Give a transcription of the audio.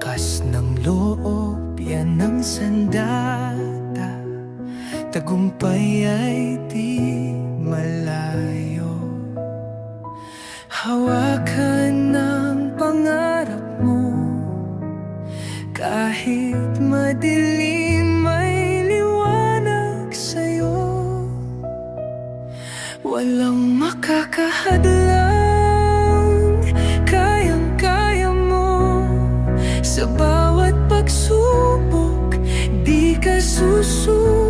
Lakas ng loob, yan ang sandata. Tagumpay ay di malayo. Hawakan ng pangarap mo, kahit madilim may liwanag sa'yo. Walang makakahadlang, kayang-kaya mo. Sa bawat pagsubok, di ka susuko.